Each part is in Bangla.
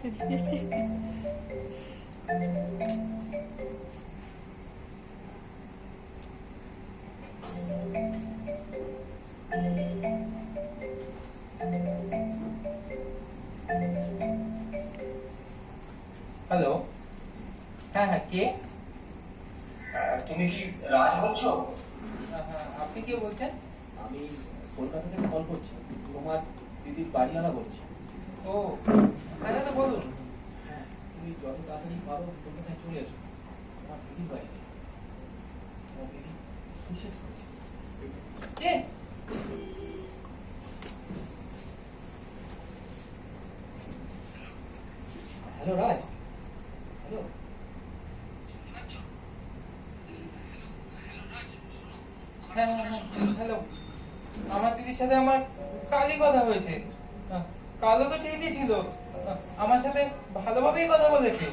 হ্যালো, হ্যাঁ হ্যাঁ, কে? তুমি কি রাজ বলছো? আপনি কে বলছেন? আমি কলকাতা থেকে কল করছি, তোমার দিদির বাড়িওয়ালা বলছি। ও হ্যাঁ দাদা বলুন। হ্যাঁ, তুমি যত তাড়াতাড়ি পারো কলকাতায় চলে এসো। তোমার দিদির বাড়িতে তোমার দিদি সুইসাইড করেছে। কে? হ্যালো রাজ, হ্যালো। হ্যাঁ হ্যাঁ হ্যাঁ, হ্যালো। আমার দিদির সাথে আমার কালই কথা হয়েছে। কালও তো ঠিকই ছিল, আমার সাথে ভালোভাবেই কথা বলেছে।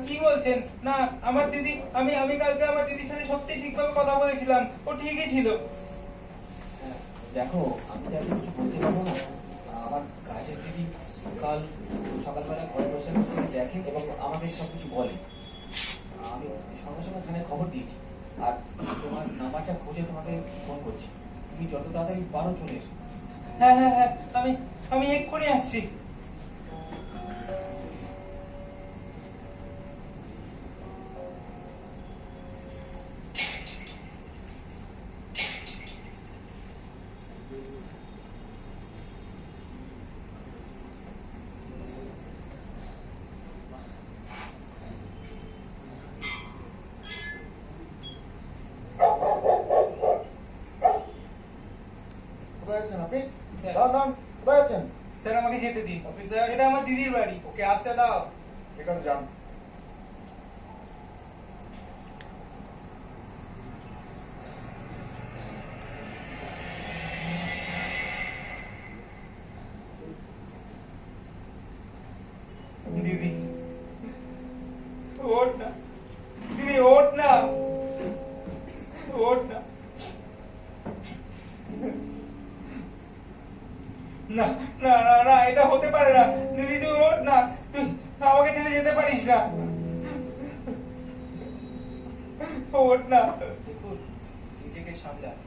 কি বলছেন? না, আমার দিদি, আমি আমি কালকে আমার দিদির সাথে সত্যি ঠিকভাবে কথা বলেছিলাম, ও ঠিকই ছিল। দেখো, আমি তো এখন কিছু বলতে পারবো না। আমার কাজের দিদি কাল সকালবেলা ঘরে বসে দেখে এবং আমাকে সবকিছু বলে। আমি সঙ্গে সঙ্গে থানায় খবর দিয়েছি, আর তোমার নাম্বারটা খুঁজে তোমাকে ফোন করছি। তুমি যত তাড়াতাড়ি পারো চলে এসো। হ্যাঁ হ্যাঁ হ্যাঁ, আমি আমি এক্ষুনি আসছি। কোথায় যাচ্ছেন আপনি? স্যার। দাঁড়ান দাঁড়ান, কোথায় যাচ্ছেন? স্যার আমাকে যেতে দিন, অফিসার, এটা আমার দিদির বাড়ি। ওকে আসতে দাও। ঠিক আছে, যান। দিদি ওঠ না, দিদি ওঠ না, ওঠ না। না না না না, এটা হতে পারে না। দিদি তুই ওঠ না, তুই আমাকে ছেড়ে যেতে পারিস না। ওঠ না। দেখুন, নিজেকে সামলান।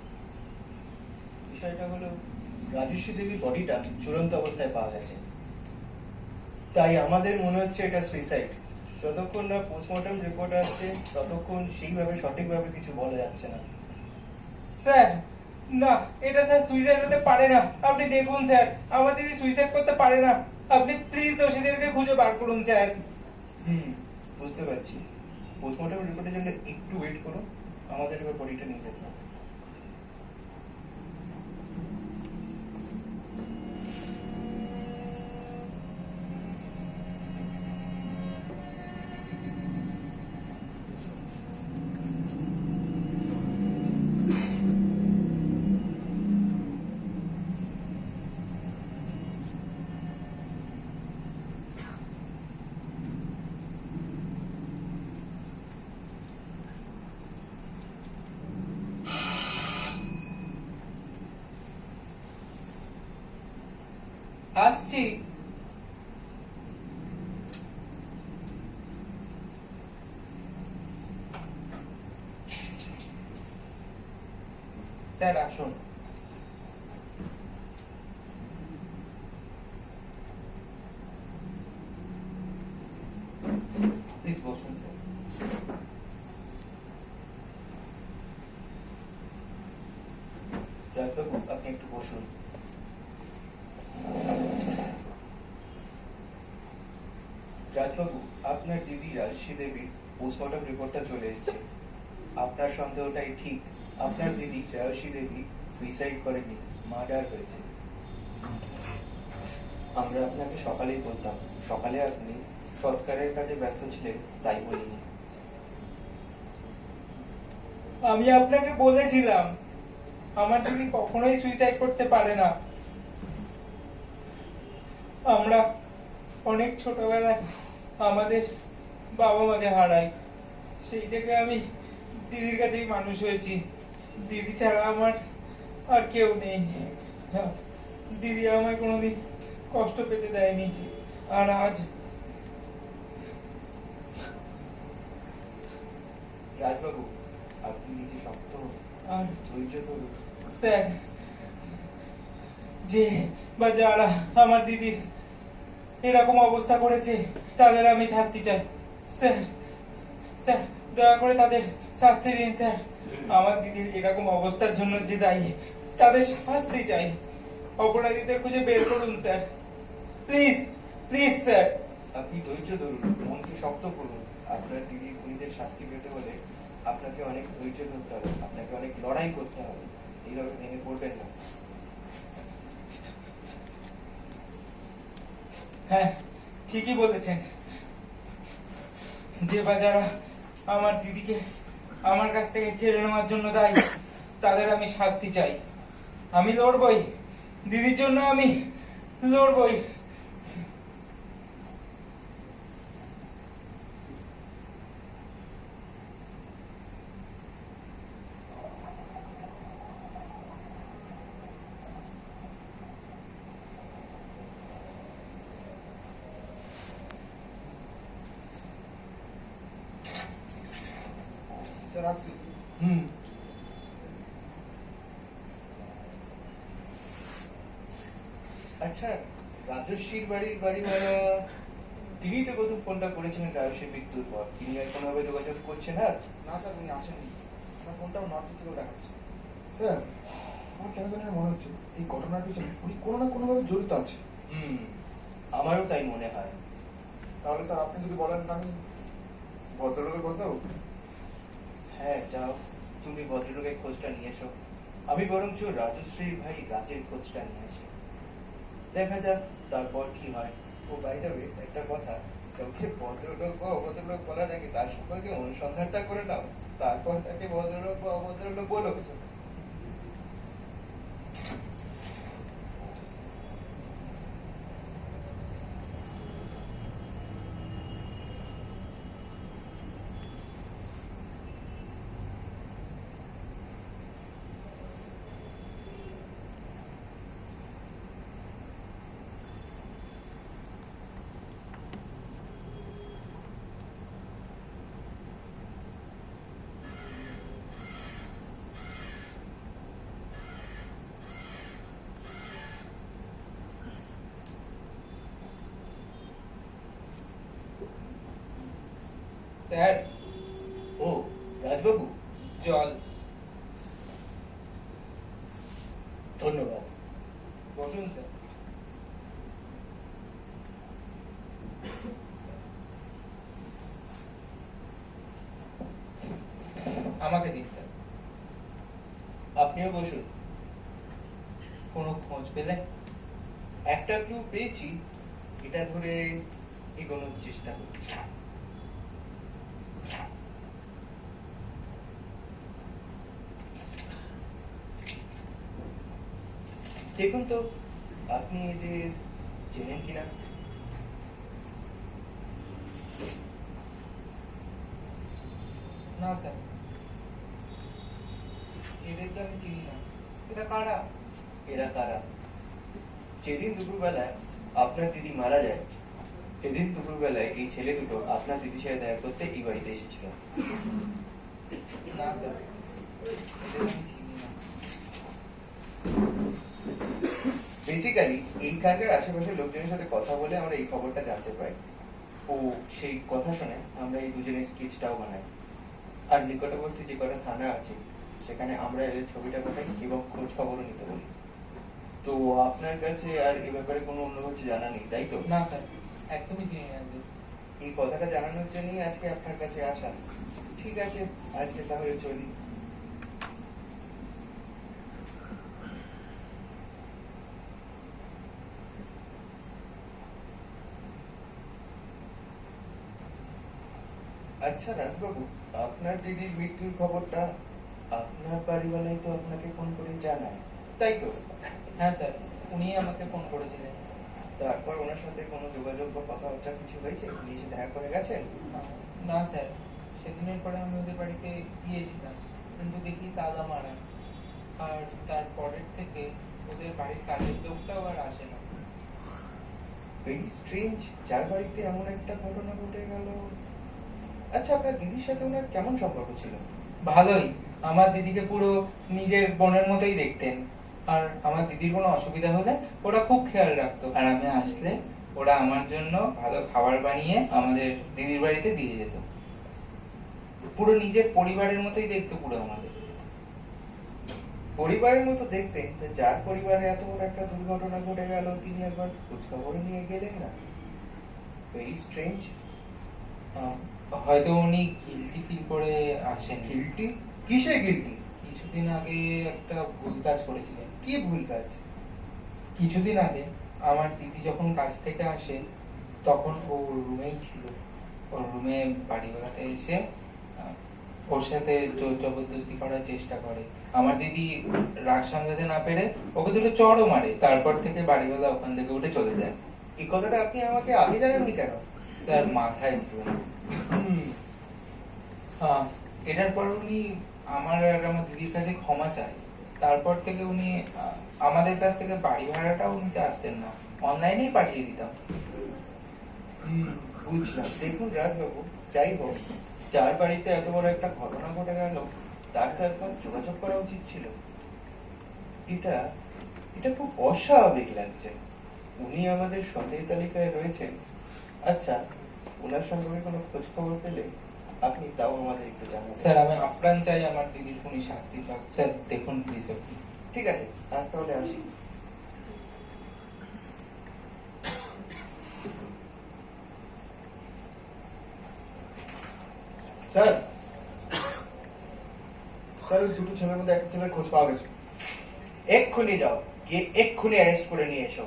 বিষয়টা হলো, রাজস্বী দেবীর বডিটা ঝুলন্ত অবস্থায় পাওয়া গেছে, তাই আমাদের মনে হচ্ছে এটা সুইসাইড। যতক্ষণ না পোস্টমর্টম রিপোর্ট আসছে ততক্ষণ সেইভাবে সঠিকভাবে কিছু বলা যাচ্ছে না। স্যার না, এটা স্যার সুইসাইড হতে পারে না। আপনি দেখুন স্যার, আমার দিদি সুইসাইড করতে পারে না। আপনি প্লিজ দোষীদেরকে খুঁজে বার করুন স্যার। বুঝতে পারছি। পোস্টমর্টম রিপোর্টের জন্য একটু ওয়েট করুন, আমাদের এবার বডিটা নিয়ে যেতে হবে। আসছি। স্যার আসুন। প্লিজ বসুন স্যার। রাজবাবু, আপনি একটু বসুন। রাজবাবু, আপনার দিদি রাজশ্রী দেবীর পোস্টমর্টম রিপোর্টটা চলে এসেছে। আপনার সন্দেহটাই ঠিক। আপনার দিদি রাজশ্রী দেবী সুইসাইড করেনি, মার্ডার হয়েছে। আমরা আপনাকে সকালেই বলতাম, সকালে আপনি সৎকারের কাজে ব্যস্ত ছিলেন, তাই বলিনি। আমি আপনাকে বলেছিলাম আমার দিদি কখনোই সুইসাইড করতে পারে না। আমরা অনেক ছোটবেলায় আমাদের বাবা মাকে হারাই, সেই থেকে আমি দিদির কাছেই মানুষ হয়েছি। দিদি ছাড়া আমার আর কেউ নেই। দিদি আমায় কোনোদিন কষ্ট পেতে দেয়নি। আর আজ রাজবাবু, আপনি নিজে শক্ত আর ধৈর্য ধরুন। স্যার, যে বা যারা আমার দিদির এরকম অবস্থা করেছে তাদের আমি শাস্তি চাই। স্যার, স্যার দয়া করে তাদের শাস্তি দিন স্যার। আমার দিদির এরকম অবস্থার জন্য যে দায়ী তাদের শাস্তি চাই। অপরাধীদের খুঁজে বের করুন স্যার, প্লিজ প্লিজ স্যার। আপনি ধৈর্য ধরুন, মনকে শক্ত করুন। আপনার দিদি খুনিদের শাস্তি পেতে হলে আপনাকে অনেক ধৈর্য ধরতে হবে, আপনাকে অনেক লড়াই করতে হবে। এইভাবে ভেঙে পড়বেন না। হ্যাঁ, ঠিকই বলেছেন। যে বা যারা আমার দিদিকে আমার কাছ থেকে কেড়ে নেওয়ার জন্য দায়ী তাদের আমি শাস্তি চাই। আমি লড়বই, দিদির জন্য আমি লড়বই। স্যার আসছি। হুম। আচ্ছা, রাজস্বীর বাড়িওয়ালা তিনি তো প্রথম ফোনটা করেছিলেন রাজস্বীর মৃত্যুর পর। তিনি আর কোনোভাবে যোগাযোগ করছেন আর? না স্যার, উনি আসেননি। আমার ফোনটাও নট রিচেবল দেখাচ্ছে। স্যার, আমার কেন জানি না মনে হচ্ছে এই ঘটনার পিছনে উনি কোনো না কোনোভাবে জড়িত আছে। হুম, আমারও তাই মনে হয়। তাহলে স্যার আপনি যদি বলেন আমি ভদ্রলোকের কথা। হ্যাঁ, যাও, তুমি ভদ্রলোকের খোঁজটা নিয়ে এসো। আমি বরঞ্চ রাজশ্রীর ভাই রাজের খোঁজটা নিয়ে আসি। দেখা যাক তারপর কি হয়। ও বাই দ্য ওয়ে, একটা কথা, কাউকে ভদ্রলোক বা অভদ্রলোক বলার আগে তার সম্পর্কে অনুসন্ধানটা করে নাও, তারপর তাকে ভদ্রলোক বা অভদ্রলোক বলো। স্যার, ও রাজবাবু, জল। ধন্যবাদ। বসুন স্যার। আমাকে দিন স্যার। আপনিও বসুন। কোনো খোঁজ পেলে? একটা ক্লু পেয়েছি, এটা ধরে এগোনোর চেষ্টা করছি। দেখুন তো, আপনি এদের চেনেন কিনা? না স্যার, এদেরকে আমি চিনি না। এটা কারা? এরা কারা? যেদিন দুপুরবেলায় আপনার দিদি মারা যায়, সেদিন দুপুরবেলায় এই ছেলে দুটো আপনার দিদির সাথে দেখা করতে এই বাড়িতে এসেছিল। না স্যার, এদের আমি চিনি না। বেসিক্যালি এইখানকার আশেপাশের লোকজনের সাথে কথা বলে আমরা এই খবরটা জানতে পাই। ও সেই কথা শুনে আমরা এই দুজনের স্কেচটাও বানাই। আর নিকটবর্তী যে কটা থানা আছে সেখানে আমরা এদের ছবিটা পাঠাই এবং খোঁজ খবরও নিতে বলি। তো আপনার কাছে আর এ ব্যাপারে কোনো অন্য কিছু জানা নেই, তাই তো? না স্যার, একদমই চিনি না এদের। এই কথাটা জানানোর জন্যই আজকে আপনার কাছে আসা। ঠিক আছে, আজকে তাহলে চলি। আচ্ছা রাজবাবু, আপনার দিদির মৃত্যুর খবরটা আপনার বাড়িওয়ালাই তো আপনাকে ফোন করে জানায়, তাই তো? হ্যাঁ স্যার, উনি আমাকে ফোন করেছিলেন। তারপর ওনার সাথে কোনো যোগাযোগ বা কথাবার্তা কিছু হয়েছে? উনি এসে দেখা করে গেছেন? না স্যার, সেদিনের পরে আমি ওদের বাড়িতে গিয়েছিলাম, কিন্তু দেখি তালা মারা। আর তারপরের থেকে ওদের বাড়ির কাজের লোকটাও আর আসে না। ভেরি স্ট্রেঞ্জ, যার বাড়িতে এমন একটা ঘটনা ঘটে গেল। আচ্ছা, আপনার দিদির সাথে ওনার কেমন সম্পর্ক ছিল? ভালোই। আমার দিদিকে পুরো নিজের বোনের মতোই দেখতেন। আর আমার দিদির কোনো অসুবিধা হলে ওরা খুব খেয়াল রাখতো, আর আমি আসলে ওরা আমার জন্য ভালো খাবার বানিয়ে আমাদের দিদির বাড়িতে দিয়ে যেত। পুরো নিজের পরিবারের মতোই দেখতো পুরো আমাদের। পরিবারের মতো দেখতেন, তো যার পরিবারে এত বড় একটা দুর্ঘটনা ঘটে গেল তিনি একবার খোঁজ খবর নিয়ে গেলেন না? Very strange. হয়তো উনি গিল্টি ফিল করে আসেন। গিল্টি? কিসে গিল্টি? কিছুদিন আগে একটা ভুল কাজ করেছিলেন। কি ভুল কাজ? কিছুদিন আগে আমার দিদি যখন কাজ থেকে আসে তখন ও রুমেই ছিল। ওর রুমে বাড়িওয়ালাটা এসে ওর সাথে জোর জবরদস্তি করার চেষ্টা করে। আমার দিদি রাগ সামলাতে না পেরে ওকে দুটো চড়ও মারে। তারপর থেকে বাড়িওয়ালা ওখান থেকে উঠে চলে যায়। এই কথাটা আপনি আমাকে আগে জানাননি কেন? স্যার, মাথায় ছিল না। এটার পর উনি আমার আর আমার দিদির কাছে ক্ষমা চায়। তারপর থেকে উনি আমাদের কাছ থেকে বাড়ি ভাড়াটাও নিতে আসতেন না, অনলাইনেই পাঠিয়ে দিতাম। বুঝলাম। দেখুন রাজবাবু, যাই হোক, যার বাড়িতে এত বড় একটা ঘটনা ঘটে গেল তার তো একবার যোগাযোগ করা উচিত ছিল। এটা এটা খুব অস্বাভাবিক লাগছে। উনি আমাদের সন্দেহ তালিকায় রয়েছেন। আচ্ছা, ওনার সম্পর্কে কোনো খোঁজ খবর পেলে আপনি তাও আমাদের একটু জানাবেন। স্যার, আমি আপ্রাণ চাই আমার দিদির খুনি শাস্তি পাক। স্যার, দেখুন প্লিজ আপনি। ঠিক আছে, আজ তাহলে আসি। স্যার, স্যার ওই দুটো ছেলের মধ্যে একটা ছেলের খোঁজ পাওয়া গেছে। এক্ষুনি যাও, গিয়ে এক্ষুনি অ্যারেস্ট করে নিয়ে এসো।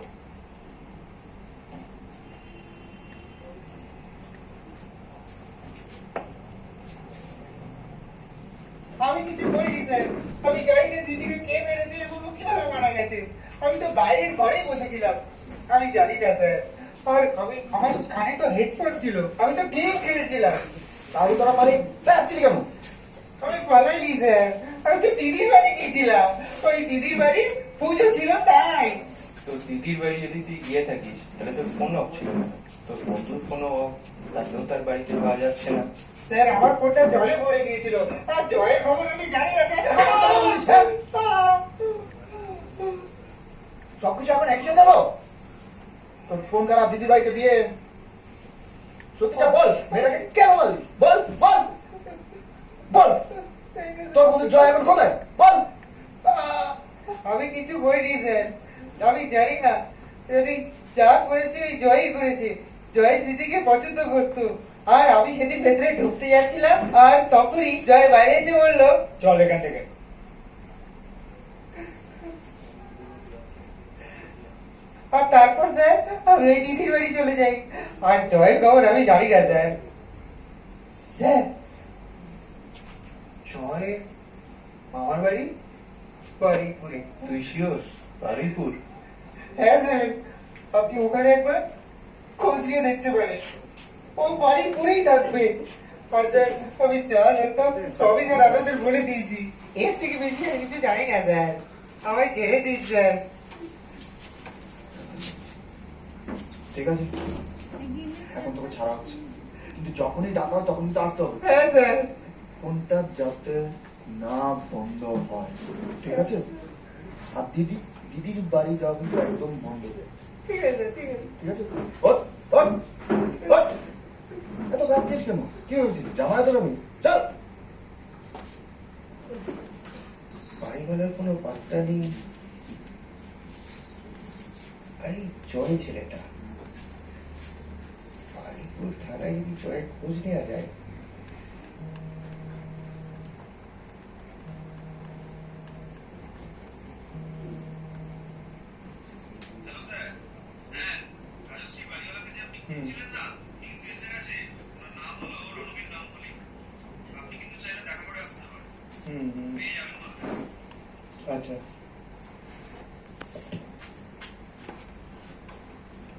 আমি কিছু করিনি স্যার। আমি জানি না দিদিকে কে মেরেছে এবং ও কিভাবে মারা গেছে। আমি তো বাইরের ঘরেই বসেছিলাম। আমি জানি না স্যার। আর আমার কানে তো হেডফোন ছিল, আমি তো গেম খেলছিলাম। তাহলে তোরা পালিয়ে যাচ্ছিলি কেন? আমি পালাইনি স্যার, আমি তো দিদির বাড়ি গিয়েছিলাম। ওই দিদির বাড়ি পুজো ছিল তাই। তো দিদির বাড়ি যদি তুই গিয়ে থাকিস তাহলে তোর ফোন অফ ছিল না, তোর বন্ধুর ফোনও অফ, তাকেও তার বাড়িতে পাওয়া যাচ্ছে না। স্যার, আমার ফোনটা জলে পড়ে গিয়েছিল, আর জয়ের খবর আমি জানি না স্যার। সবকিছু এখন একসাথে হলো? তোর ফোন খারাপ, দিদির বাড়িতে বিয়ে, সত্যিটা বল, মেয়েটাকে কেন মারলি? বল বল বল, তোর বন্ধু জয় এখন কোথায়? বল। আমি কিছু করিনি স্যার, আমি জানি না। যদি যা করেছে ওই জয়ই করেছে। জয় স্মৃতিকে পছন্দ করতো, আর আমি সেদিন ভেতরে ঢুকতে যাচ্ছিলাম, আর তখনই জয় বাইরে এসে বললো চল এখান থেকে। আর তারপর স্যার আমি ওই দিদির বাড়ি চলে যাই। আর জয়ের খবর আমি জানি না স্যার। স্যার, জয় মামার বাড়ি বাড়িপুরে। তুই শিওর? বারুইপুর? হ্যাঁ স্যার, আপনি ওখানে একবার খোঁজ নিয়ে দেখতে পারেন, ও বাড়িপুরেই থাকবে। আর স্যার, আমি যা জানতাম সবই স্যার আপনাদের বলে দিয়েছি। এর থেকে বেশি আর কিছু জানি না স্যার, আমায় ছেড়ে দিন স্যার। ঠিক আছে, এখন তোকে ছাড়া হচ্ছে, কিন্তু যখনই ডাকা হয় তখন কিন্তু আসতে হবে। হ্যাঁ স্যার। ফোনটা যাতে না বন্ধ হয়, ঠিক আছে? আর দিদির বাড়ি যাওয়া কিন্তু একদম বন্ধ। ঠিক আছে ঠিক আছে। ঠিক আছে, ওঠ ওঠ ওঠ। এত কাঁদছিস কেন? কি হয়েছিল? জামাই তো যাবি, চল। বাড়িওয়ালার কোনো বার্তা নেই। আরে জয় ছেলেটা, বারুইপুর থানায় যদি জয়ের খোঁজ নেওয়া যায়। হ্যালো স্যার, হ্যাঁ, রাজশ্রী বাড়িওয়ালাকে যে আপনি খুঁজছিলেন না, উনি কিন্তু এসে গেছে। ওনার নাম হলো রণবীর গাঙ্গুলি। আপনি কিন্তু চাইলে দেখা করে আসতে পারেন, পেয়ে যাবেন মালটা। আচ্ছা,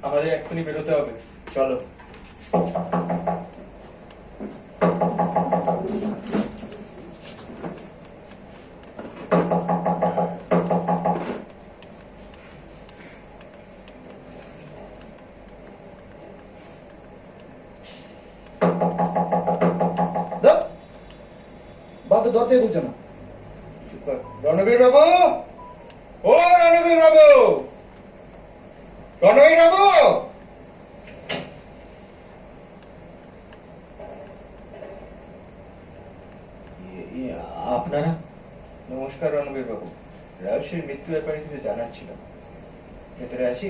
আমাদের এক্ষুনি বেরোতে হবে, চলো। তো দরজাই খুলছে না। চুপ কর। রণবীর বাবু, ও রণবীর বাবু, রণবীর বাবু। আপনারা? নমস্কার রণবীর বাবু, রাজশ্রীর মৃত্যু ব্যাপারে কিছু জানার ছিল। ভেতরে আসি?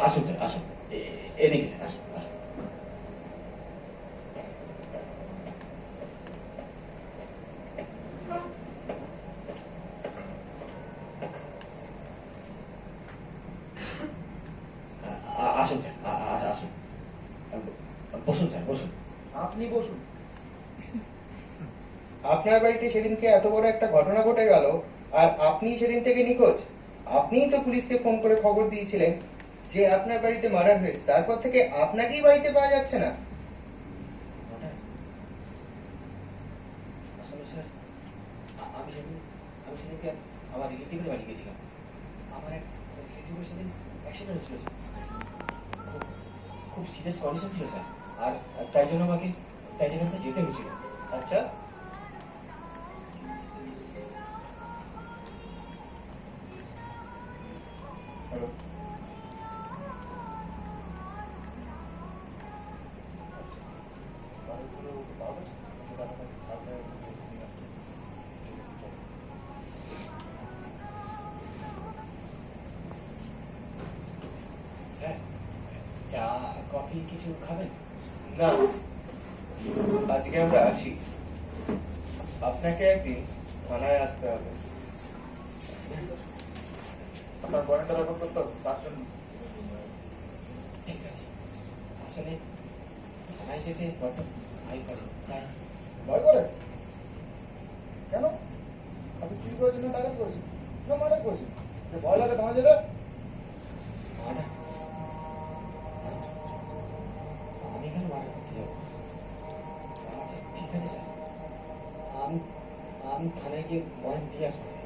আসুন স্যার, আসুন। এদিকে স্যার, আসুন আসুন। আসুন স্যার, আসুন। বসুন স্যার, বসুন। আপনি বসুন। আপনার বাড়িতে সেদিনকে এত বড় একটা ঘটনা ঘটে গেল, আর আপনি সেদিন থেকে নিখোঁজ। আপনিই তো পুলিশকে ফোন করে খবর দিয়েছিলেন যে আপনার বাড়িতে মার্ডার হয়েছে। তারপর থেকে আপনাকেই বাড়িতে পাওয়া যাচ্ছে না। আসলে স্যার, আমি সেদিনকে আমার রিলেটিভের বাড়ি গেছিলাম। আমার এক রিলেটিভের সেদিন অ্যাক্সিডেন্ট হচ্ছিল স্যার। খুব সিরিয়াস কন্ডিশন ছিল স্যার। আর তাই জন্য আমাকে যেতে হয়েছিল। আচ্ছা, হ্যালো। স্যার, চা কফি কিছু খাবেন? না, আজকে আমরা আসি। আপনাকে একদিন থানায় আসতে হবে। আপনার পয়েন্টটা রেকর্ড করতে হবে, তার জন্য। ঠিক আছে। আসলে থানায় যেতে কত ভয় করে, তাই ভয় করে? কেন? আপনি চুরি করেছেন না ডাকাতি করেছেন না মার্ডার করেছেন? যে ভয় লাগে থানা যেতে? মার্ডার? আমি কেন মার্ডার করতে যাবো? আচ্ছা ঠিক আছে স্যার, আমি থানায় গিয়ে বয়ান দিয়ে আসবো স্যার।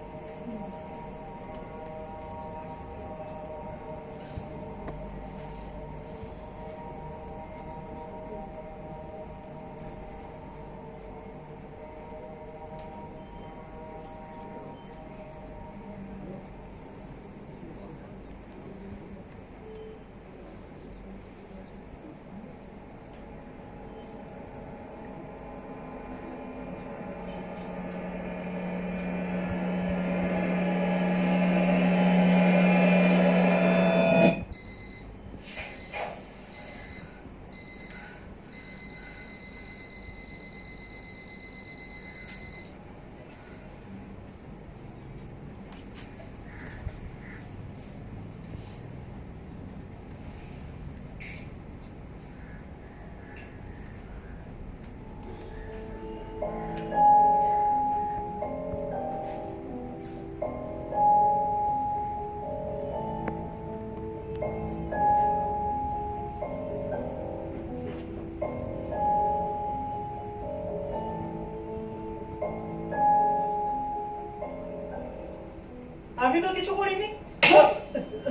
আমি তো কিছু করিনি।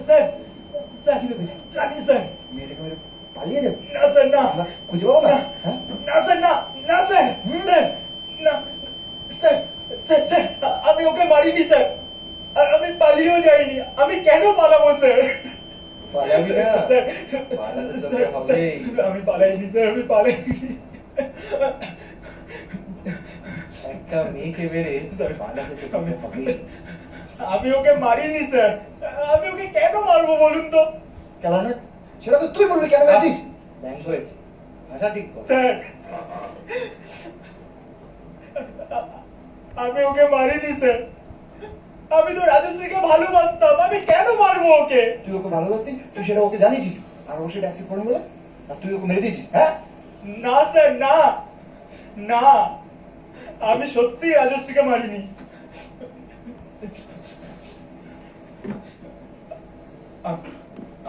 স্যার, স্যার কি ভেবেছি? জানি স্যার। মেয়েটাকে মেরে পালিয়ে যাবে? না স্যার, না। আমরা খুঁজে পাবো না? হ্যাঁ? না স্যার, না, না স্যার, স্যার, না, স্যার, স্যার, স্যার, আমি ওকে মারিনি স্যার, আর আমি পালিয়েও যাইনি। আমি কেন পালাবো স্যার? পালাবি না? স্যার, পালাতে তোকে স্যার, হবেই। স্যার, আমি পালাইনি স্যার, আমি পালাইনি। একটা মেয়েকে মেরে স্যার, পালাতে তোকে আমি- হবেই। আমি ওকে মারিনি স্যার। আমি ওকে কেন মারবো বলুন তো? কেন না? সেটা তো তুই বলবি, কেন গেছিস? ল্যাঙ্গুয়েজ, ভাষা ঠিক কর। স্যার, আমি ওকে মারিনি স্যার। আমি তো রাজশ্রীকে ভালোবাসতাম, আমি কেন মারবো ওকে? তুই ওকে ভালোবাসতি, তুই সেটা ওকে জানিয়েছিস, আর ও সেটা অ্যাকসেপ্ট করেন বলে আর তুই ওকে মেরে দিয়েছিস, হ্যাঁ? না স্যার, না, না, আমি সত্যি রাজশ্রীকে মারিনি।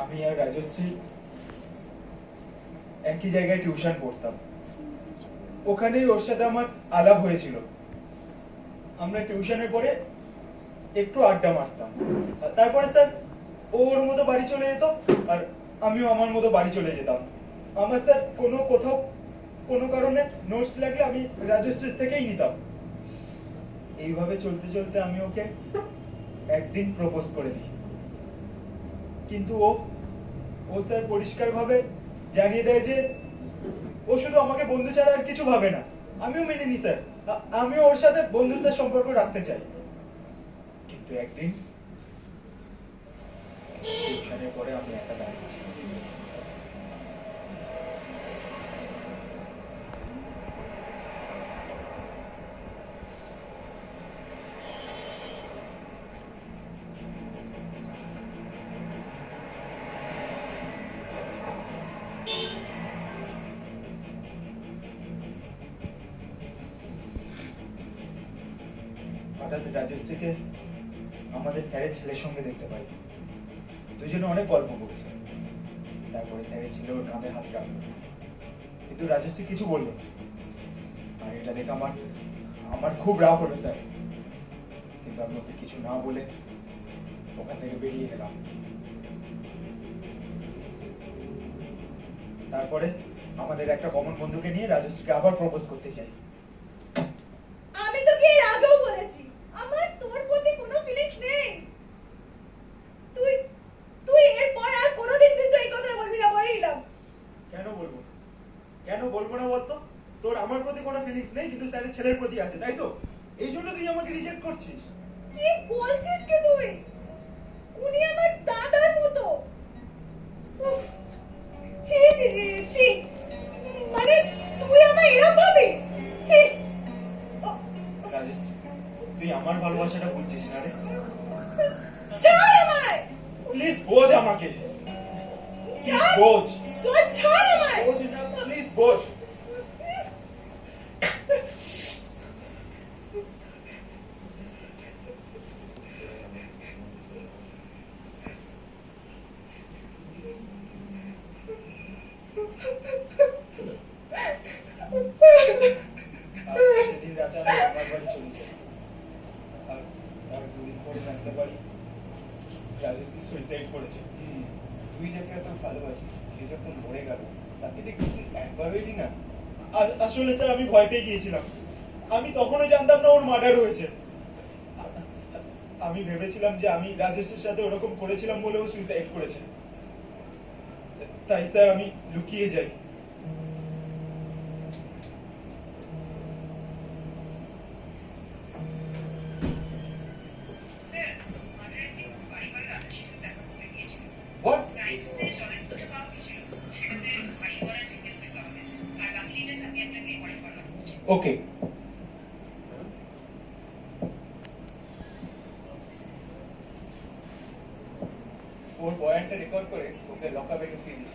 আমি আর রাজশ্রী একই জায়গায় টিউশন পড়তাম। ওখানেই ওর সাথে আমার আলাপ হয়েছিল। আমরা টিউশনের পরে একটু আড্ডা মারতাম, আর তারপরে স্যার ও ওর মতো বাড়ি চলে যেত, আর আমিও আমার মতো বাড়ি চলে যেতাম। আমার স্যার কোনো কোথাও কোনো কারণে নোটস লাগলে আমি রাজশ্রীর থেকেই নিতাম। এইভাবে চলতে চলতে আমি ওকে একদিন প্রপোজ করে দিই, কিন্তু ও স্যার পরিষ্কারভাবে জানিয়ে দেয় যে ও শুধু আমাকে বন্ধু ছাড়া আর কিছু ভাবে না। আমিও মেনে নিই স্যার, আমিও ওর সাথে বন্ধুত্বের সম্পর্ক রাখতে চাই। কিন্তু একদিন টিউশনের পরে আমি একা দাঁড়িয়েছি। হঠাৎ রাজশ্রীকে আমাদের স্যারের ছেলের সঙ্গে দেখতে পাই। দুজনে অনেক গল্প করছে। তারপরে স্যারের ছেলে ওর কাঁধে হাত রাখলো, কিন্তু রাজশ্রী কিছু বললো না। আর এটা দেখে আমার খুব রাগ হলো স্যার, কিন্তু আমি ওকে কিছু না বলে ওখান থেকে বেরিয়ে গেলাম। তারপরে আমাদের একটা কমন বন্ধুকে নিয়ে রাজশ্রীকে আবার প্রপোজ করতে চাই। আমি তোকে এর আগেও বলেছি আমার তোর প্রতি কোনো ফিলিংস নেই। তুই তুই এরপর আর কোনোদিন কিন্তু এই কথা বলবি না, বলে দিলাম। কেন বলবো না? কেন বলবো না বলতো? তোর আমার প্রতি কোনো ফিলিংস নেই, কিন্তু স্যারের ছেলের প্রতি আছে, তাই তো? এই জন্য তুই আমাকে রিজেক্ট করছিস? কি বলছিস কি তুই? উনি আমার দাদার মতো। উফ, ছি ছি ছি ছি। মানে তুই আমায় এরকম ভাবিস? ছি। রাজশ্রী, তুই আমার ভালোবাসাটা বুঝছিস না রে। ছাড় আমায়। প্লিজ বোঝ আমাকে, ছাড়। বোঝ। তুই ছাড় আমায়। বোঝ না, প্লিজ বোঝ। সেদিন রাতে আমি আমার বাড়ি চলে যাই। আর দুদিন পরে জানতে পারি রাজশ্রী সুইসাইড করেছে। তুই যাকে এত ভালোবাসিস সে যখন মরে গেল তাকে দেখে তুই একবারও এলি না? আসলে স্যার আমি ভয় পেয়ে গিয়েছিলাম। আমি তখনও জানতাম না ওর মার্ডার হয়েছে। আমি ভেবেছিলাম যে আমি রাজেশের সাথে ওরকম করেছিলাম বলে ও সুইসাইড করেছে। তাই স্যার আমি লুকিয়ে যাই। স্যার আমাদের একদিন পরিবার রাজশ্রীর সাথে দেখা করতে গিয়েছিল। What? রাইটসে জলের দুটো পাওয়া গেছিল, সেটাতে বাড়ি করার ফিটনেস পাওয়া গেছে, আর বাকি ডিটেলস আমি আপনাকে পরে ফরওয়ার্ড করছি। ওকে। ওর বয়ানটা রেকর্ড করে ওকে লকআপে ঢুকিয়ে দিস।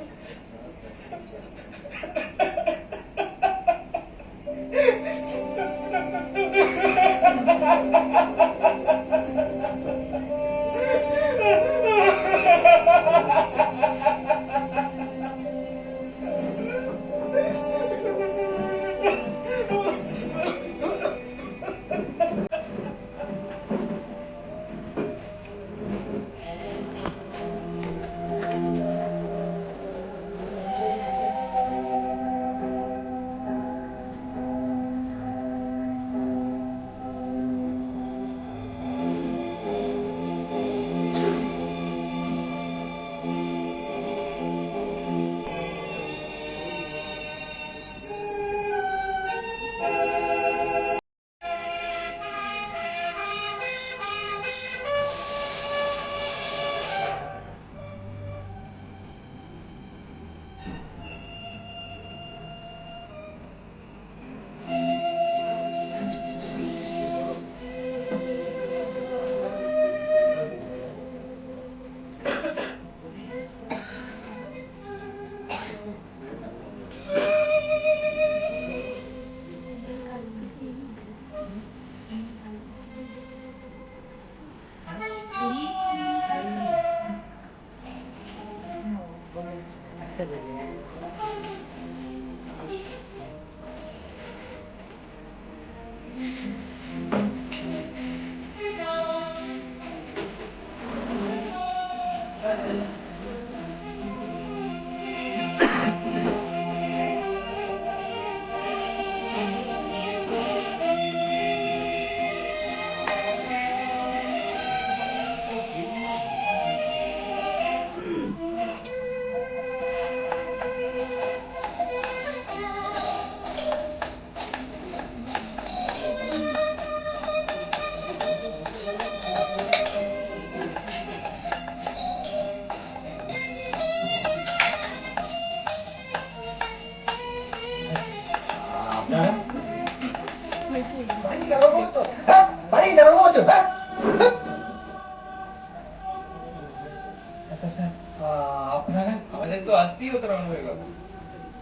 হয়ে গেল।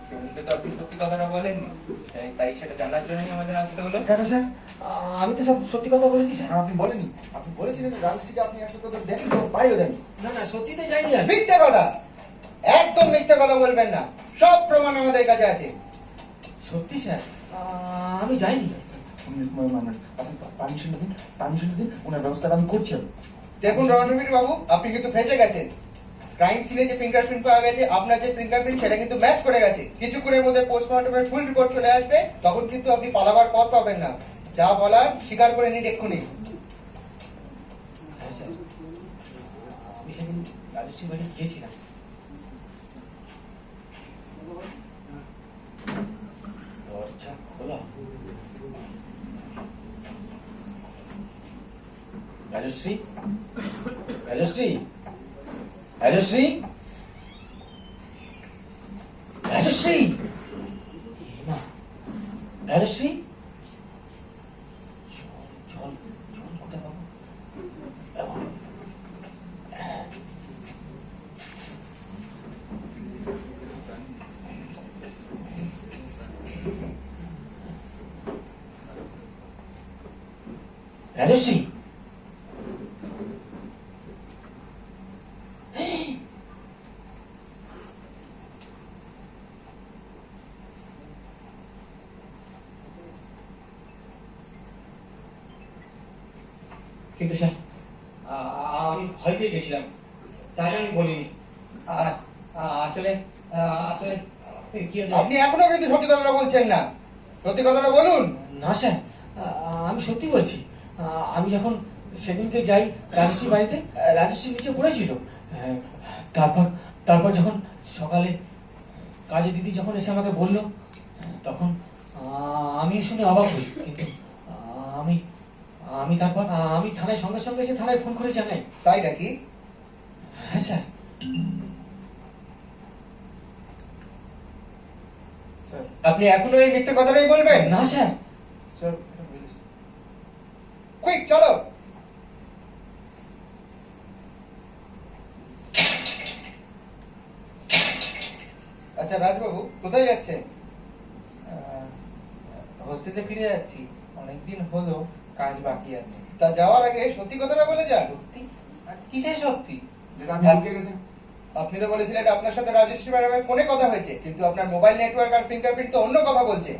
সেদিনকে তো আপনি সত্যি কথাটা বলেননি, তাই সেটা জানার জন্যই আমাদের আসতে হলো। কেন স্যার? আমি তো সব সত্যি কথা বলেছি স্যার। আপনি বলেনি, আপনি বলেছিলেন যে রাজশ্রীকে আপনি একসাথে ওদের দেখেন তো বাড়িও দেন। না না, সত্যি তো যাইনি আমি। মিথ্যে কথা, একদম মিথ্যে কথা বলবেন না, সব প্রমাণ আমাদের কাছে আছে। সত্যি স্যার, আমি যাইনি স্যার। আপনি পারমিশন দিন, ওনার ব্যবস্থাটা আমি করছি। আমি দেখুন রণবীর বাবু, আপনি কিন্তু ফেঁসে গেছেন। ক্রাইম সিনে যে ফিঙ্গারপ্রিন্ট পাওয়া গেছে, আপনার যে ফিঙ্গারপ্রিন্ট সেটা কিন্তু ম্যাচ করে গেছে। কিছুক্ষণের মধ্যে পোস্টমর্টমের ফুল রিপোর্ট চলে আসবে, তখন কিন্তু আপনি পালাবার পথ পাবেন না। যা বলার স্বীকার করে নিন এক্ষুনি। হ্যাঁ স্যার, আমি সেদিন রাজশ্রী বাড়ি গিয়েছিলাম। দরজা খোলা। রাজশ্রী, রাজশ্রী, রাজশ্রী, রাজশ্রী, মা, রাজশ্রী, জল জল কোথায় পাবো? রাজশ্রী, কিন্তু স্যার আমি ভয় পেয়ে গেছিলাম, তাই আমি বলিনি। আসলে আসলে কি হলো? আপনি এখনো কিন্তু সত্যি কথাটা বলছেন না, সত্যি কথাটা বলুন। না স্যার, আমি সত্যি বলছি। আমি যখন সেদিনকে যাই রাজশ্রী বাড়িতে, রাজশ্রী নিচে পড়েছিল। তারপর তারপর যখন সকালে কাজে দিদি যখন এসে আমাকে বলল, তখন আমি শুনে অবাক হই। কিন্তু আমি আমি তারপর আমি থানায় সঙ্গে সঙ্গে এসে থানায় ফোন করে জানাই। তাই নাকি? হ্যাঁ স্যার। স্যার, আপনি এখনো এই মিথ্যে কথাটাই বলবেন? না স্যার। স্যার, কুইক চলো। আচ্ছা রাজবাবু, কোথায় যাচ্ছেন? হোস্টেলে ফিরে যাচ্ছি, অনেকদিন হলো, কাজ বাকি আছে। তা যাওয়ার আগে সত্যি কথাটা বলে যান। সত্যি? কিসের সত্যি? যেটা আপনি লুকিয়ে গেছেন। আপনি তো বলেছিলেন আপনার সাথে রাজশ্রী ম্যাডামের ফোনে কথা হয়েছে, কিন্তু আপনার মোবাইল নেটওয়ার্ক আর ফিঙ্গারপ্রিন্ট তো অন্য কথা বলছে।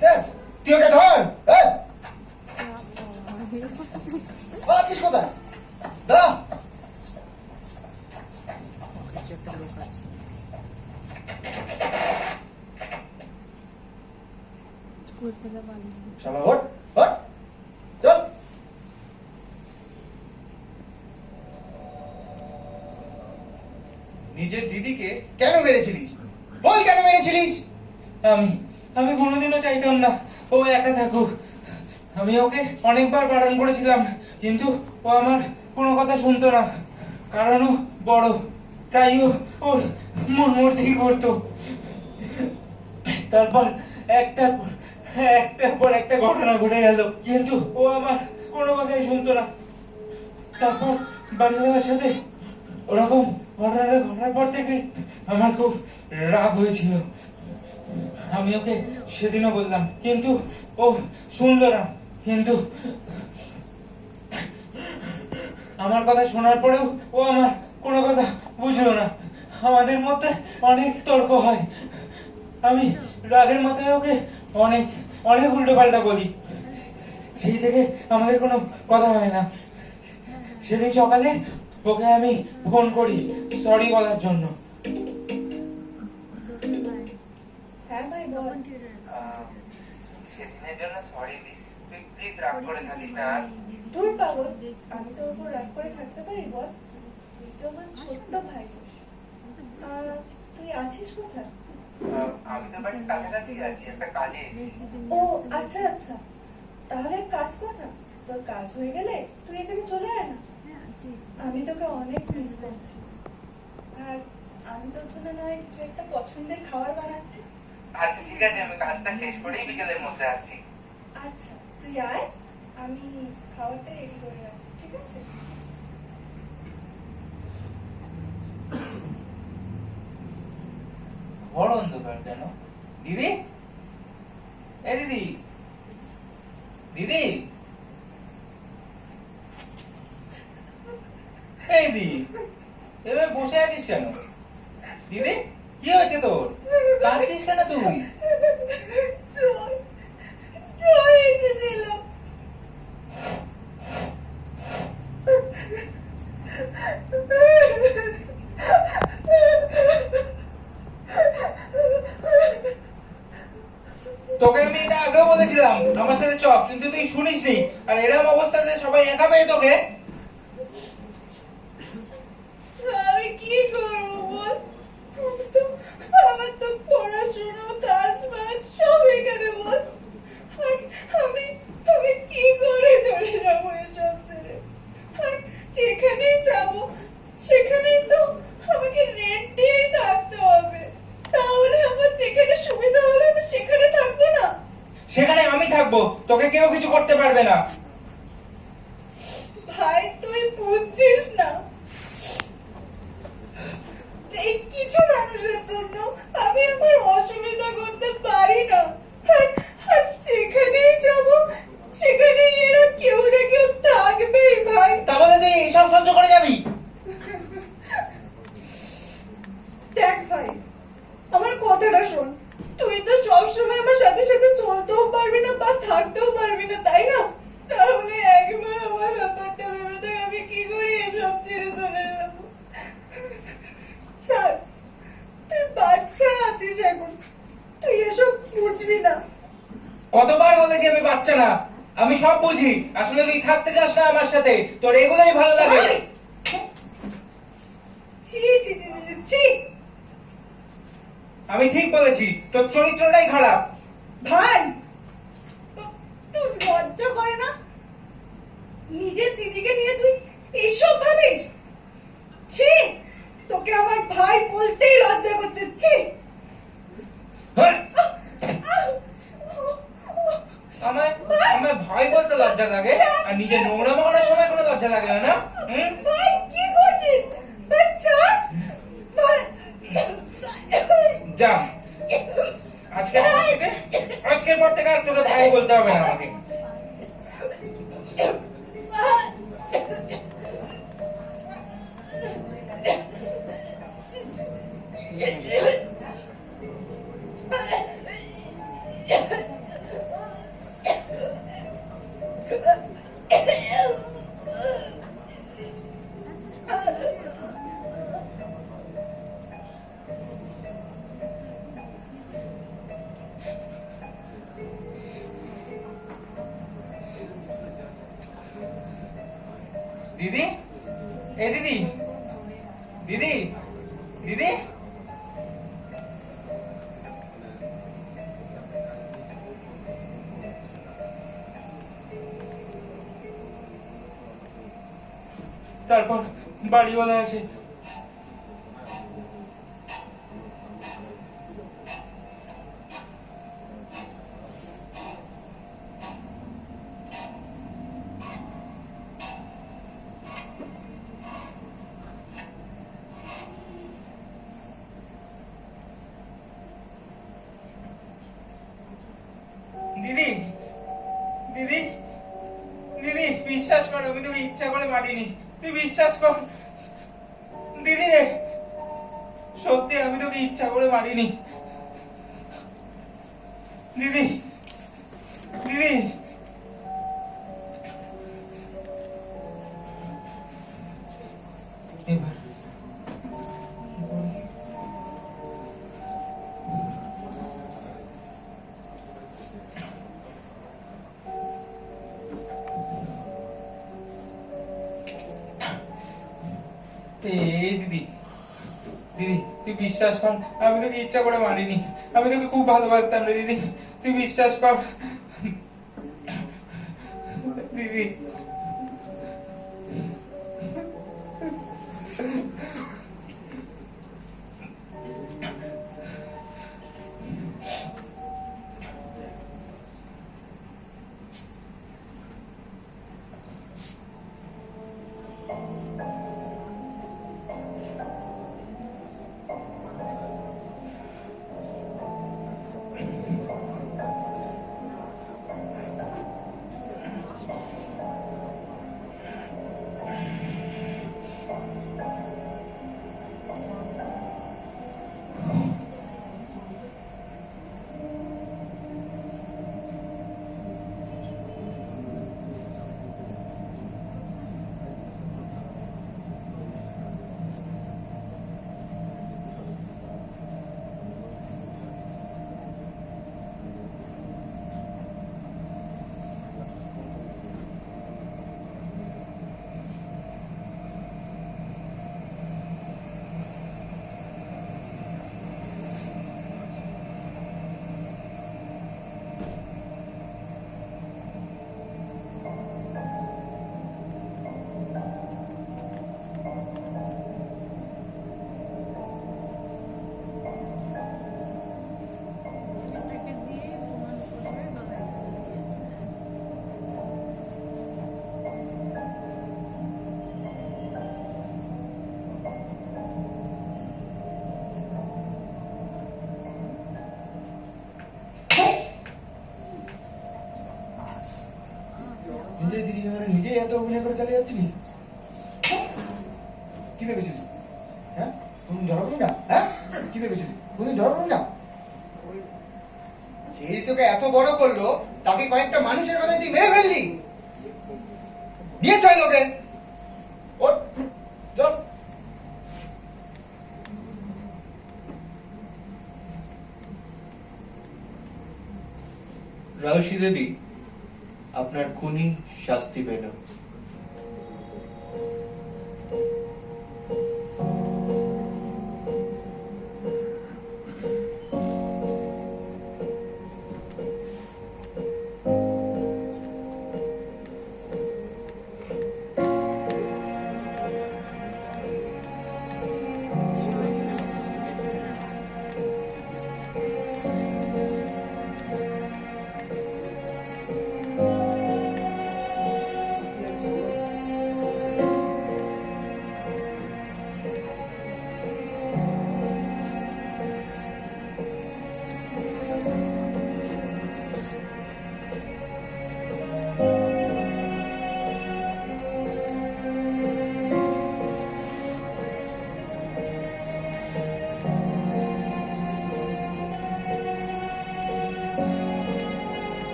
স্যার, তুই ওকে ধর। হ্যাঁ, পালাচ্ছিস কোথায়? দাঁড়া। শালা ওঠ, ওঠ, চল। নিজের দিদিকে কেন মেরেছিলিস? বল কেন মেরেছিলিস? আমি আমি কোনোদিনও চাইতাম না ও একা থাকুক। আমি ওকে অনেকবার বারণ করেছিলাম, কিন্তু ও আমার কোনো কথা শুনতো না। কারণ ও বড়, তাই ও ওর মন মর্জি করতো। তারপর একটার পর একটা ঘটনা ঘটে গেল, কিন্তু ও আমার কোনো কথাই শুনতো না। তারপর বাড়িওয়ালার সাথে ওরকম ঘটনাটা ঘটার পর থেকে আমার খুব রাগ হয়েছিল। আমি ওকে সেদিনও বললাম, কিন্তু ও শুনলো না। কিন্তু আমার কথা শোনার পরেও ও আমার কোনো কথা বুঝলো না। আমাদের মধ্যে অনেক তর্ক হয়। আমি রাগের মাথায় ওকে অনেক অনেক উল্টো পাল্টা বলি। সেই থেকে আমাদের কোনো কথা হয় না। সেদিন সকালে ওকে আমি ফোন করি সরি বলার জন্য। হ্যাঁ ভাই বল। সেদিনের জন্য সরি দি, তুই প্লিজ রাগ করে থাকিস না আর। দূর পাগল, আমি তোর উপর রাগ করে থাকতে পারি বল? তুই তো আমার ছোট্ট ভাই। তুই আছিস কোথায়? আমি তো বাড়ির কাছাকাছি আছি, একটা কাজে এসেছি। ও আচ্ছা আচ্ছা, তাহলে এক কাজ কর না, তোর কাজ হয়ে গেলে তুই এখানে চলে আয় না। আমি তোকে অনেক মিস করছি। আর আমি তোর জন্য নয় কিছু একটা পছন্দের খাবার বানাচ্ছি। আচ্ছা ঠিক আছে, আমি কাজটা শেষ করেই বিকেলের মধ্যে আসছি। আচ্ছা তুই আয়, আমি খাবারটা রেডি করে রাখছি, ঠিক আছে? ঘর অন্ধকার কেন? দিদি, এ দিদি, দিদি, এই দিদি, এভাবে বসে আছিস কেন? দিদি, কি হয়েছে তোর? কাঁদছিস কেন তুই? জয় জয় এসেছিল। তোকে আমি এটা আগেও বলেছিলাম আমার সাথে চল, কিন্তু তুই শুনিসনি। আর এরকম অবস্থাতে সবাই একা পেয়ে তোকে। আমি কি করবো বল? আমার তো পড়াশোনা কাজ বাজ সব এখানে বল। আমি আমি কি করে চলে যাবো এসব ছেড়ে? আর যেখানেই যাবো সেখানেই তো আমাকে রেন্ট দিয়েই থাকতে হবে। তাহলে আমার যেখানে সুবিধা হবে আমি সেখানে থাকবো না? সেখানে আমি থাকবো, তোকে কেউ কিছু করতে পারবে না। ভাই তুই বুঝছিস না, এই কিছু মানুষের জন্য আমি আমার অসুবিধা করতে পারি না। আর যেখানেই যাব সেখানেই এরা কেউ না কেউ থাকবেই ভাই। তাহলে তুই এসব সহ্য করে যাবি? দেখ ভাই, আমার কথাটা শোন। তুই তো সবসময় আমার সাথে সাথে চলতেও পারবি না বা থাকতেও পারবি না, তাই না? তাহলে একবার আমার ব্যাপারটা ভেবে দেখ, আমি কি করে এসব ছেড়ে চলে যাবো। ছাড়, তুই বাচ্চা আছিস এখন, তুই এসব বুঝবি না। কতবার বলেছি আমি বাচ্চা না, আমি সব বুঝি। আসলে তুই থাকতে চাস না আমার সাথে, তোর এগুলোই ভালো লাগে। ভাই! ছি ছি ছি ছি, ছি। আমি ঠিক বলেছি, তোর চরিত্রটাই খারাপ। ভাই, তোর লজ্জা করে না? নিজের দিদিকে নিয়ে তুই এইসব ভাবিস? ছি, তোকে আমার ভাই বলতেই লজ্জা করছে। ছি। হ্যাঁ? আমায় আমায় ভাই বলতে লজ্জা লাগে, আর নিজের নোংরা করার সময় কোনো লজ্জা লাগে না, না? হুম? ভাই কি করছিস? ভাই ছাড়। ভাই যা, আজকের পর থেকে আর তোকে ভাই বলতে হবে না আমাকে। দিদি, এ দিদি, দিদি, দিদি, তারপর বাড়িওয়ালা আসে। দিদি, দিদি, দিদি, বিশ্বাস কর আমি তোকে ইচ্ছা করে মারিনি। তুই বিশ্বাস কর দিদি রে, সত্যি আমি তোকে ইচ্ছা করে মারিনি। দিদি, দিদি, এবার এই দিদি, দিদি তুই বিশ্বাস কর আমি তোকে ইচ্ছা করে মারিনি। আমি তোকে খুব ভালোবাসতাম রে দিদি, তুই বিশ্বাস কর। দিদি, দিদি মানে নিজেই এত অভিনয় করে চালিয়ে যাচ্ছিলি? কি ভেবেছিলি? হ্যাঁ, কোনদিন ধরা পড়বি না? হ্যাঁ, কি ভেবেছিলি? কোনদিন ধরা পড়বি না? যেই তোকে এত বড় করলো তাকে কয়েকটা মানুষের কথা তুই মেরে ফেললি। দিয়ে চাই লোকে। ওঠ, চল। রাজশ্রী দেবী, আপনার খুনি শাস্তি পেল।